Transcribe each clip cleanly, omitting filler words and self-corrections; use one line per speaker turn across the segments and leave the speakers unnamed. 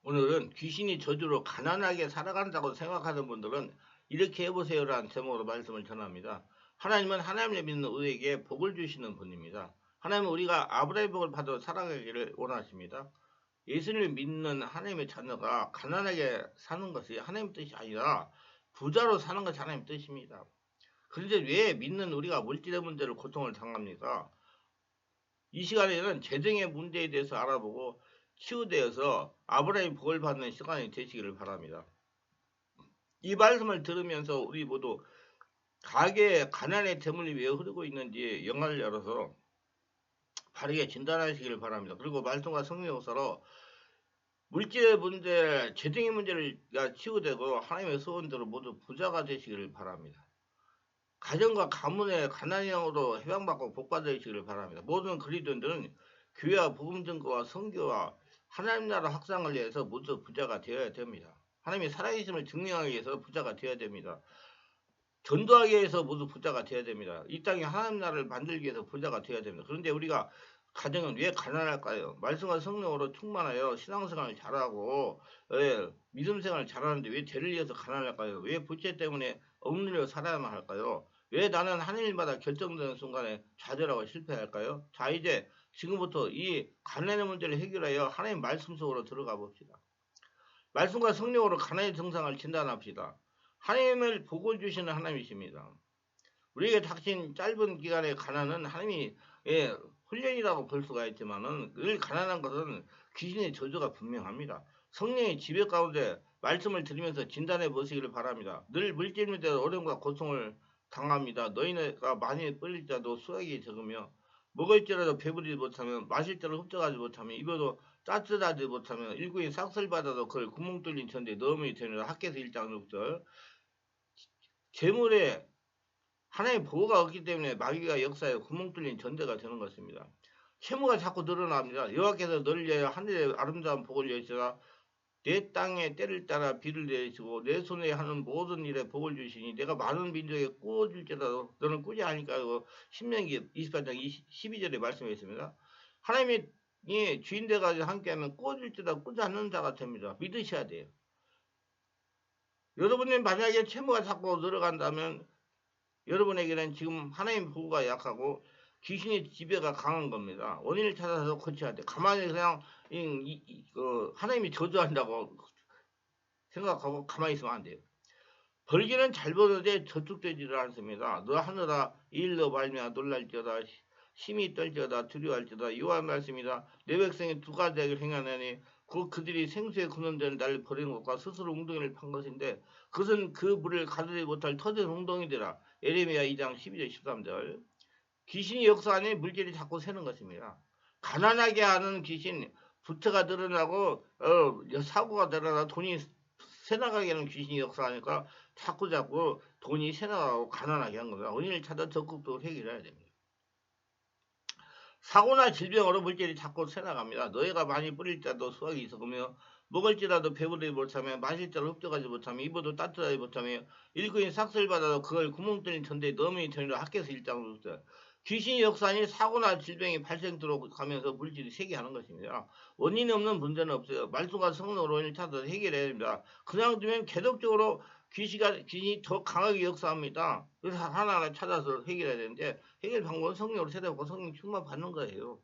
오늘은 귀신이 저주로 가난하게 살아간다고 생각하는 분들은 이렇게 해보세요라는 제목으로 말씀을 전합니다. 하나님은 하나님을 믿는 우리에게 복을 주시는 분입니다. 하나님은 우리가 아브라함의 복을 받아 살아가기를 원하십니다. 예수님을 믿는 하나님의 자녀가 가난하게 사는 것이 하나님 뜻이 아니라 부자로 사는 것이 하나님 뜻입니다. 그런데 왜 믿는 우리가 물질의 문제로 고통을 당합니까? 이 시간에는 재정의 문제에 대해서 알아보고 치유되어서 아브라함의 복을 받는 시간이 되시기를 바랍니다. 이 말씀을 들으면서 우리 모두 가게에 가난의 재물이 왜 흐르고 있는지 영화를 열어서 바르게 진단하시기를 바랍니다. 그리고 말씀과 성령 역사로 물질의 문제, 재정의 문제가 치유되고 하나님의 소원대로 모두 부자가 되시기를 바랍니다. 가정과 가문의 가난형으로 해방받고 복받으시기를 바랍니다. 모든 그리스도인들은 교회와 복음 증거와 선교와 하나님 나라 확장을 위해서 모두 부자가 되어야 됩니다. 하나님이 살아계심을 증명하기 위해서 부자가 되어야 됩니다. 전도하기 위해서 모두 부자가 되어야 됩니다. 이 땅에 하나님 나라를 만들기 위해서 부자가 되어야 됩니다. 그런데 우리가 가정은 왜 가난할까요? 말씀과 성령으로 충만하여 신앙생활을 잘하고 믿음 생활을 잘하는데 왜 죄를 위해서 가난할까요? 왜 부채 때문에 억눌려 살아야만 할까요? 왜 나는 하는 일마다 결정되는 순간에 좌절하고 실패할까요? 자, 이제 지금부터 이 가난의 문제를 해결하여 하나님 말씀 속으로 들어가 봅시다. 말씀과 성령으로 가난의 증상을 진단합시다. 하나님을 복을 주시는 하나님이십니다. 우리에게 닥친 짧은 기간의 가난은 하나님이 훈련이라고 볼 수가 있지만은 늘 가난한 것은 귀신의 저주가 분명합니다. 성령의 지배 가운데 말씀을 들으면서 진단해 보시기를 바랍니다. 늘 물질 문제로 어려움과 고통을 당합니다. 너희가 많이 뿔릴지라도 수확이 적으며 먹을지라도 배부르지 못하면 마실 때로 흡족하지 못하면 입어도 따뜻하지 못하면 일구인 싹쓸 받아도 그걸 구멍 뚫린 천대에 넣음이 되느라 학개서 1장 6절. 재물에 하나님의 보호가 없기 때문에 마귀가 역사에 구멍 뚫린 전대가 되는 것입니다. 채무가 자꾸 늘어납니다. 여호와께서 너를 위하여 하늘의 아름다운 복을 여시라. 내 땅에 때를 따라 비를 내리시고 내 손에 하는 모든 일에 복을 주시니 내가 많은 민족에 꾸어줄지라도 너는 꾸지 아니까요. 신명기 28장 12절에 말씀해 있습니다. 하나님이 주인 돼가지고 함께하면 꾸어줄지라도 꾸지 않는 자가 됩니다. 믿으셔야 돼요. 여러분이 만약에 채무가 자꾸 늘어간다면 여러분에게는 지금 하나님 보호가 약하고 귀신의 지배가 강한 겁니다. 원인을 찾아서 고쳐야 돼. 가만히 그냥 하나님이 저주한다고 생각하고 가만히 있으면 안 돼요. 벌기는 잘 버는데 저축되지를 않습니다. 너 하느라 일로 말미암아 놀랄지어다 심히 떨지어다 두려워할지어다 요한 말씀이다. 내 백성이 두 가지를 행하느니 그들이 생수에 굳는 데는 나를 버리는 것과 스스로 웅덩이를 판 것인데 그것은 그 물을 가두지 못할 터진 웅덩이되라. 예레미야 2장 12절 13절. 귀신이 역사하니 물질이 자꾸 새는 것입니다. 가난하게 하는 귀신, 부채가 늘어나고 사고가 늘어나 돈이 새나가게 하는 귀신이 역사하니까 자꾸 돈이 새나가고 가난하게 한 겁니다. 원인을 찾아 적극적으로 해결해야 됩니다. 사고나 질병으로 물질이 자꾸 새나갑니다. 너희가 많이 뿌릴지라도 수확이 있으며 먹을지라도 배부르지 못하며 마실지라도 흡족하지 못하며 입어도 따뜻하지 못하며 일꾼이 삭슬 받아도 그걸 구멍 뚫린 천대에 넣음이 되느라 학교에서 1장 6절. 귀신이 역사하니 사고나 질병이 발생토록 하면서 물질이 새게 하는 것입니다. 원인이 없는 문제는 없어요. 말씀과 성령으로 원인을 찾아서 해결해야 됩니다. 그냥 두면 계속적으로 귀신이 더 강하게 역사합니다. 그래서 하나하나 찾아서 해결해야 되는데 해결 방법은 성령으로 찾아보고 성령 충만 받는 거예요.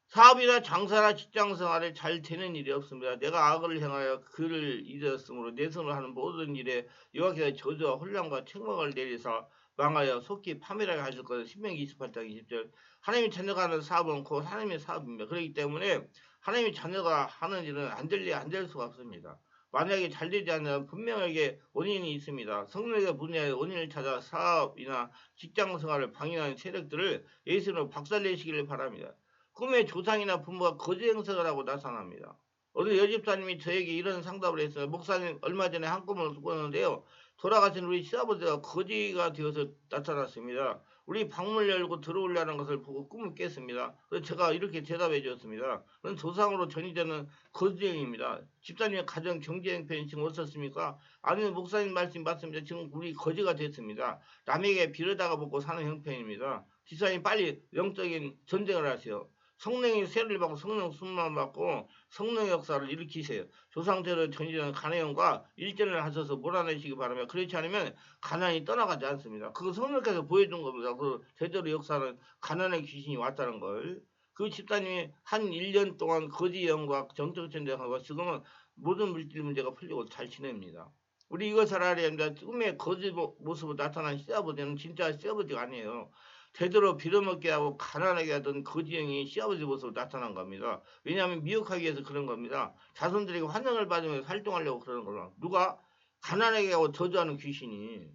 사업이나 장사나 직장생활에 잘 되는 일이 없습니다. 내가 악을 행하여 그를 잊었으므로 내 손으로 하는 모든 일에 여호와께서 저주와 혼란과 책망을 내리사 망하여 속히 파멸하게 하실 것을 신명기 28장 20절. 하나님의 자녀가 하는 사업은 곧 하나님의 사업입니다. 그렇기 때문에 하나님의 자녀가 하는 일은 안 될 수가 없습니다. 만약에 잘 되지 않으면 분명하게 원인이 있습니다. 성령의 분야의 원인을 찾아 사업이나 직장생활을 방해하는 세력들을 예수로 박살내시기를 바랍니다. 꿈에 조상이나 부모가 거짓 행색을 하고 나타납니다. 어느 여집사님이 저에게 이런 상담을 했어요. 목사님 얼마 전에 한 꿈을 꿨는데요. 돌아가신 우리 시아버지가 거지가 되어서 나타났습니다. 우리 방문을 열고 들어오려는 것을 보고 꿈을 깼습니다. 그래서 제가 이렇게 대답해 주었습니다. 그건 조상으로 전이되는 거지행입니다. 집사님의 가정 경제 형편이 지금 어떻습니까? 아니면 목사님 말씀 맞습니다. 지금 우리 거지가 됐습니다. 남에게 빌어다가 먹고 사는 형편입니다. 집사님 빨리 영적인 전쟁을 하세요. 성령의 세를 받고 성령 숨만 받고 성령의 역사를 일으키세요. 조상대로 전지는 가나안과 일전을 하셔서 몰아내시기 바랍니다. 그렇지 않으면 가나안이 떠나가지 않습니다. 그거 성령께서 보여준 겁니다. 그 제대로 역사는 가나안의 귀신이 왔다는 걸. 그 집사님이 한 1년 동안 거지 영과 정적전쟁하고 지금은 모든 물질 문제가 풀리고 잘 지냅니다. 우리 이것을 알아야 합니다. 꿈의 거짓 모습으로 나타난 시아버지는 진짜 시아버지가 아니에요. 제대로 빌어먹게 하고 가난하게 하던 거지 영이 시아버지 모습으로 나타난 겁니다. 왜냐하면 미혹하기 위해서 그런 겁니다. 자손들에게 환영을 받으면서 활동하려고 그러는 거라. 누가? 가난하게 하고 저주하는 귀신이.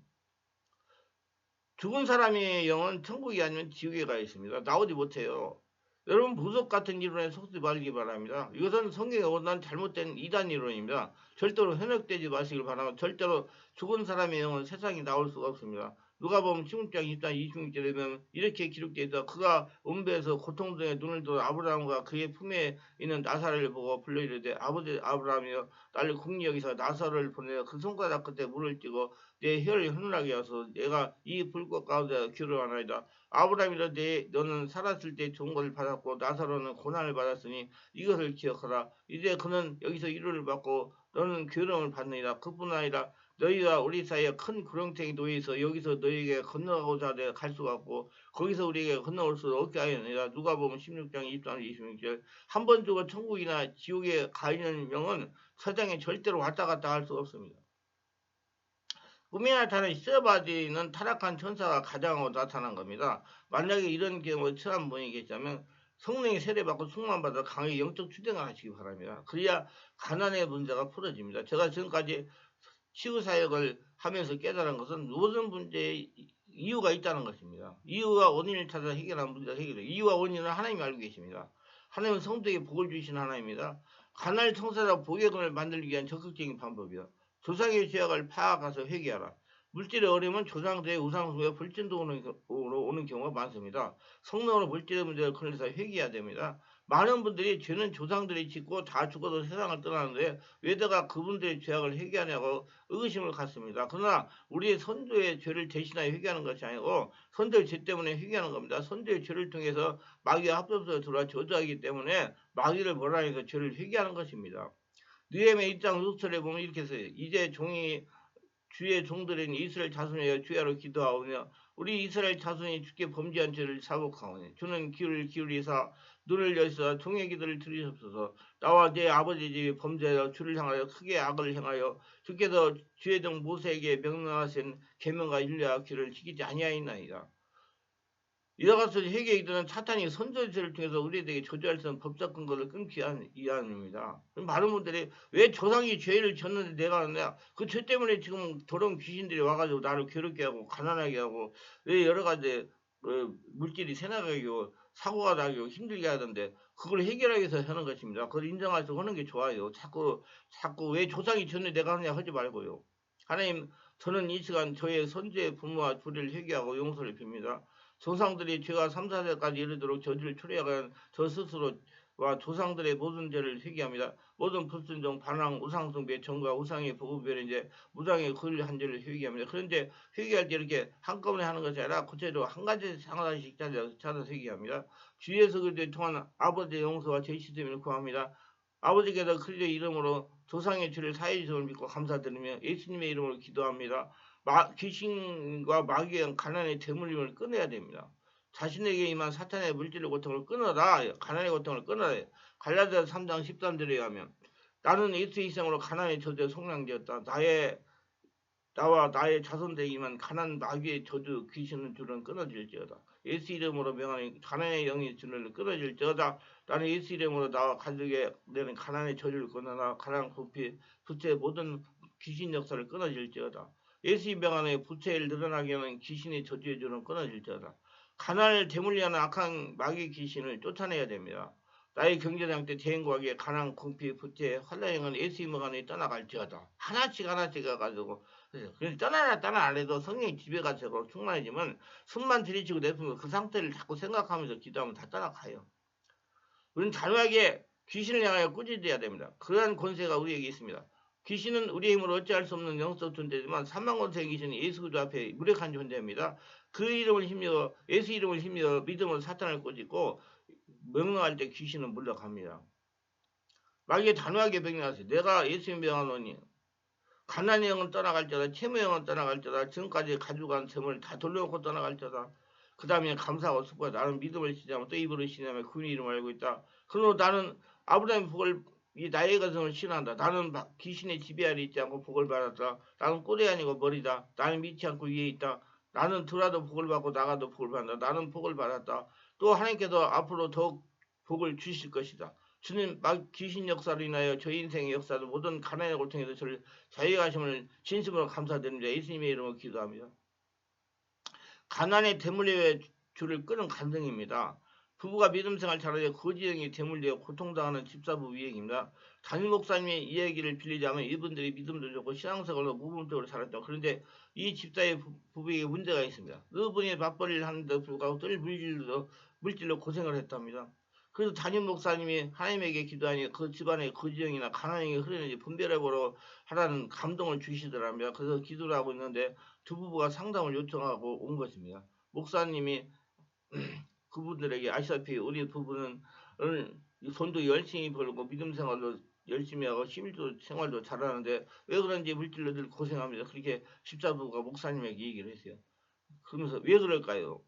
죽은 사람의 영은 천국이 아니면 지옥에 가 있습니다. 나오지 못해요. 여러분 보석 같은 이론에 속지 말기 바랍니다. 이것은 성경에 온난 잘못된 이단 이론입니다. 절대로 현혹되지 마시길 바랍니다. 절대로 죽은 사람의 영은 세상에 나올 수가 없습니다. 누가복음 16장 24, 26절에 보면 이렇게 기록되어 있다. 그가 음배에서 고통중에 눈을 들어 아브라함과 그의 품에 있는 나사를 보고 불러 이르되 아버지 아브라함이여 나를 궁리 여기서 나사를 보내어 그 손가락 끝에 물을 띠고 내 혀를 흐르게 하소서. 내가 이 불꽃 가운데 기르하나이다. 아브라함이라 너는 살았을 때 좋은 것을 받았고 나사로는 고난을 받았으니 이것을 기억하라. 이제 그는 여기서 위로를 받고 너는 괴로움을 받느니라. 그뿐 아니라 너희와 우리 사이에 큰 구렁텅이 놓여 있어 여기서 너희에게 건너가고자 하되 갈 수가 없고 거기서 우리에게 건너올 수 없게 하였느니라. 누가복음 16장 23, 26절. 한 번 죽어 천국이나 지옥에 가 있는 영은 세상에 절대로 왔다 갔다 할 수 없습니다. 꿈에 나타난 시어바디는 타락한 천사가 가장하고 나타난 겁니다. 만약에 이런 경우에 처한 분이 계시다면 성령의 세례받고 충만받아 강하게 영적 추대을 하시기 바랍니다. 그래야 가난의 문제가 풀어집니다. 제가 지금까지 치유사역을 하면서 깨달은 것은 모든 문제에 이유가 있다는 것입니다. 이유와 원인을 찾아 해결하는 문제가 해결돼요. 이유와 원인은 하나님이 알고 계십니다. 하나님은 성도에게 복을 주신 하나님입니다. 가난을 청산하고 복의금을 만들기 위한 적극적인 방법이요. 조상의 죄악을 파악해서 회개하라. 물질의 어려움은 조상들의 우상숭배 불진도로 오는 경우가 많습니다. 성령으로 물질의 문제를 걸려서 회개해야 됩니다. 많은 분들이 죄는 조상들이 짓고 다 죽어도 세상을 떠나는데 왜다가 그분들의 죄악을 회개하냐고 의구심을 갖습니다. 그러나 우리의 선조의 죄를 대신하여 회개하는 것이 아니고 선조의 죄 때문에 회개하는 겁니다. 선조의 죄를 통해서 마귀가 합법적으로 들어와 저주하기 때문에 마귀를 벌하면서 죄를 회개하는 것입니다. 느헤미야 1장 6절에 보면 이렇게 써요. 이제 종이 주의 종들인 이스라엘 자손이여 주야로 기도하오며 우리 이스라엘 자손이 주께 범죄한 죄를 사복하오니 주는 귀를 기울이사 눈을 여시사 종의 기도를 들으셨소서. 나와 내 아버지 집이 범죄하여 주를 향하여 크게 악을 행하여 주께서 주의 종 모세에게 명령하신 계명과 윤례와 귀를 지키지 아니하였나이다. 이와 같이 회개에 이르는 사탄이 선전죄를 통해서 우리에게 조절할 수 있는 법적 근거를 끊기 위함입니다. 많은 분들이 왜 조상이 죄를 졌는데 내가 하느냐? 그 죄 때문에 지금 더러운 귀신들이 와가지고 나를 괴롭게 하고 가난하게 하고 왜 여러 가지 물질이 새나가게 하고 사고가 나게 하고 힘들게 하던데 그걸 해결하기 위해서 하는 것입니다. 그걸 인정해서 하는 게 좋아요. 자꾸 왜 조상이 졌는데 내가 하느냐 하지 말고요. 하나님 저는 이 시간 저의 선주의 부모와 주를 회개하고 용서를 빕니다. 조상들이 죄가 3, 4세까지 이르도록 저주를 초래하건 저 스스로와 조상들의 모든 죄를 회개합니다. 모든 불순종, 반항, 우상숭배, 정과 우상의 보급별에 이제 무당의 그한 죄를 회개합니다. 그런데 회개할 때 이렇게 한꺼번에 하는 것이 아니라 구체적으로 한 가지 하나씩 찾아서 회개합니다. 주 예수 그리스도를 통한 아버지의 용서와 죄 씻음을 구합니다. 아버지께서 그리스도의 이름으로 조상의 죄를 사해 주심을 믿고 감사드리며 예수님의 이름으로 기도합니다. 귀신과 마귀의 가난의 대물림을 끊어야 됩니다. 자신에게 임한 사탄의 물질의 고통을 끊어라. 가난의 고통을 끊어라. 갈라디아서 3장 13절에 의하면 나는 예수의 희생으로 가난의 저주에 속량되었다. 나와 나의 자손들에게 임한 가난 마귀의 저주 귀신의 줄은 끊어질지어다. 예수 이름으로 명하는 가난의 영의 줄을 끊어질지어다. 나는 예수 이름으로 나와 가족에 내는 가난의 저주를 끊어라. 가난 부패 부채의 모든 귀신 역사를 끊어질지어다. 예수의 명안에 부채를 늘어나게 하는 귀신의 저주의 줄은 끊어질지어다. 가난을 대물리하는 악한 마귀 귀신을 쫓아내야 됩니다. 나의 경제장 때 대행과하게 가난, 궁피, 부채, 환란행은 예수의 명안에 떠나갈지어다. 하나씩 가가지고 그래서 떠나라 안 해도 성령이 집에 가서 충만해지면 숨만 들이치고 내뿜으면 그 상태를 자꾸 생각하면서 기도하면 다 떠나가요. 우리는 단호하게 귀신을 향하여 꾸짖어야 됩니다. 그러한 권세가 우리에게 있습니다. 귀신은 우리의 힘으로 어찌할 수 없는 영적 존재지만 삼만권세의 귀신은 예수 그리스도 앞에 무력한 존재입니다. 그 이름을 힘입어 예수 이름을 힘입어 믿음으로 사탄을 꾸짖고 명령할 때 귀신은 물러갑니다. 만약에 단호하게 명령하세요. 내가 예수님 명하노니 가난의 영은 떠나갈지어다, 채무의 영은 떠나갈지어다, 지금까지 가져간 셈을 다 돌려놓고 떠나갈지어다. 그 다음에 감사하고 슬퍼 나는 믿음을 시작하면 또 입으로 시작하면 그분의 이름을 알고 있다. 그러므로 나는 아브라함의 복을 이 나의 가정을 신한다. 나는 귀신의 지배 아래 있지 않고 복을 받았다. 나는 꼴이 아니고 머리다. 나는 믿지 않고 위에 있다. 나는 들어도 복을 받고 나가도 복을 받는다. 나는 복을 받았다. 또 하나님께서 앞으로 더욱 복을 주실 것이다. 주님 막 귀신 역사로 인하여 저희 인생의 역사도 모든 가난의 고통에서 저를 자유하게 하심을 진심으로 감사드립니다. 예수님의 이름으로 기도합니다. 가난의 대물림의 줄을 끄는 간증입니다. 부부가 믿음생활 잘하여 거지형이 대물리어 고통당하는 집사부 위행입니다. 담임 목사님의 이야기를 빌리자면 이분들이 믿음도 좋고 신앙생활로 모범적으로 살았다. 그런데 이 집사의 부부에게 문제가 있습니다. 그분이 맞벌이를 하는데 불구하고 늘 물질로 고생을 했답니다. 그래서 담임 목사님이 하나님에게 기도하니 그 집안에 거지형이나 가난형이 흐르는지 분별해보러 하라는 감동을 주시더랍니다. 그래서 기도를 하고 있는데 두 부부가 상담을 요청하고 온 것입니다. 목사님이 그분들에게 아시다시피 우리 부부는 돈도 열심히 벌고 믿음 생활도 열심히 하고 심일도 생활도 잘하는데 왜 그런지 물질로 늘 고생합니다. 그렇게 집사부가 목사님에게 얘기를 했어요. 그러면서 왜 그럴까요?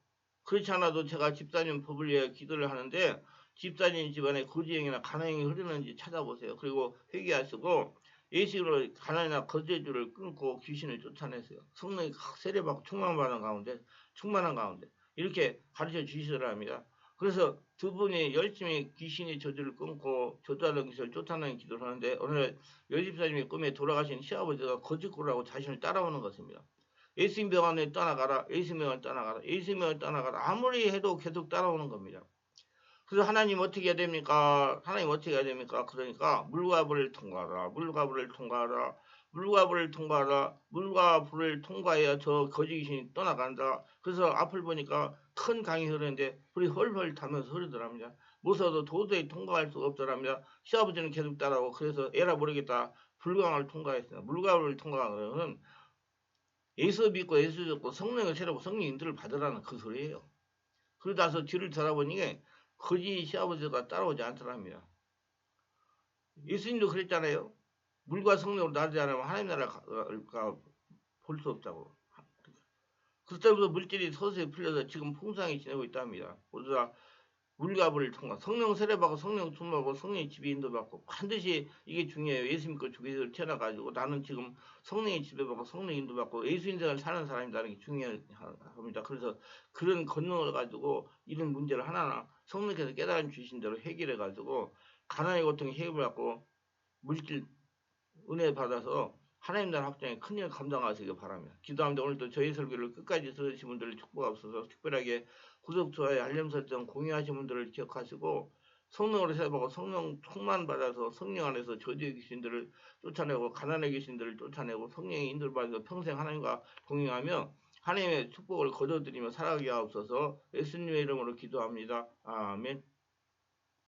그렇지 않아도 제가 집사님 법을 위해 기도를 하는데 집사님 집안에 거지형이나 가난형이 흐르는지 찾아보세요. 그리고 회개하시고 예식으로 가난이나 거제주를 끊고 귀신을 쫓아냈어요. 성령이 확 세례받고 충만한 가운데 이렇게 가르쳐 주시더라 합니다. 그래서 두 분이 열심히 귀신의 저주를 끊고 저주하던 귀신을 쫓아내는 기도를 하는데 오늘 여집사님의 꿈에 돌아가신 시아버지가 거짓골하고 자신을 따라오는 것입니다. 예수님 병원에 떠나가라, 예수님 병원에 떠나가라, 예수님 병원에 떠나가라. 아무리 해도 계속 따라오는 겁니다. 그래서 하나님 어떻게 해야 됩니까? 하나님 어떻게 해야 됩니까? 그러니까 물과 불을 통과하라, 물과 불을 통과하라, 물과 불을 통과하라, 물과 불을 통과해야 저 거지 귀신이 떠나간다. 그래서 앞을 보니까 큰 강이 흐르는데 불이 헐헐 타면서 흐르더랍니다. 무서워도 도저히 통과할 수가 없더랍니다. 시아버지는 계속 따라오고 그래서 에라 모르겠다. 불강을 통과했어요. 물과 불을 통과하는 예수 믿고 예수 듣고 성령을 새로고 성령 인도를 받으라는 그 소리예요. 그러다 나서 뒤를 돌아보니 거지 시아버지가 따라오지 않더랍니다. 예수님도 그랬잖아요. 물과 성령으로 나지 않으면 하나님 나라가 볼 수 없다고. 그때부터 물질이 서서히 풀려서 지금 풍성하게 지내고 있답니다. 모두 다 물과 불을 통과 성령 세례받고 성령 충만하고 성령의 지배 인도받고 반드시 이게 중요해요. 예수 믿고 주기를 태어나가지고 나는 지금 성령의 지배받고 성령 인도받고 예수 인생을 사는 사람이라는 게 중요합니다. 그래서 그런 권능을 가지고 이런 문제를 하나하나 성령께서 깨달음 주신 대로 해결해가지고 가난의 고통에 해결받고 물질 은혜 받아서 하나님 나라 확장에 큰일 감당하시기 바랍니다. 기도합니다. 오늘도 저희 설교를 끝까지 들으신 분들을 축복하옵소서. 특별하게 구독, 좋아요, 알림 설정, 공유하신 분들을 기억하시고 성령으로 세워보고 성령 충만 받아서 성령 안에서 저주의 귀신들을 쫓아내고 가난의 귀신들을 쫓아내고 성령의 인도를 받아서 평생 하나님과 동행하며 하나님의 축복을 거둬들이며 살아가게 하옵소서. 예수님의 이름으로 기도합니다. 아멘.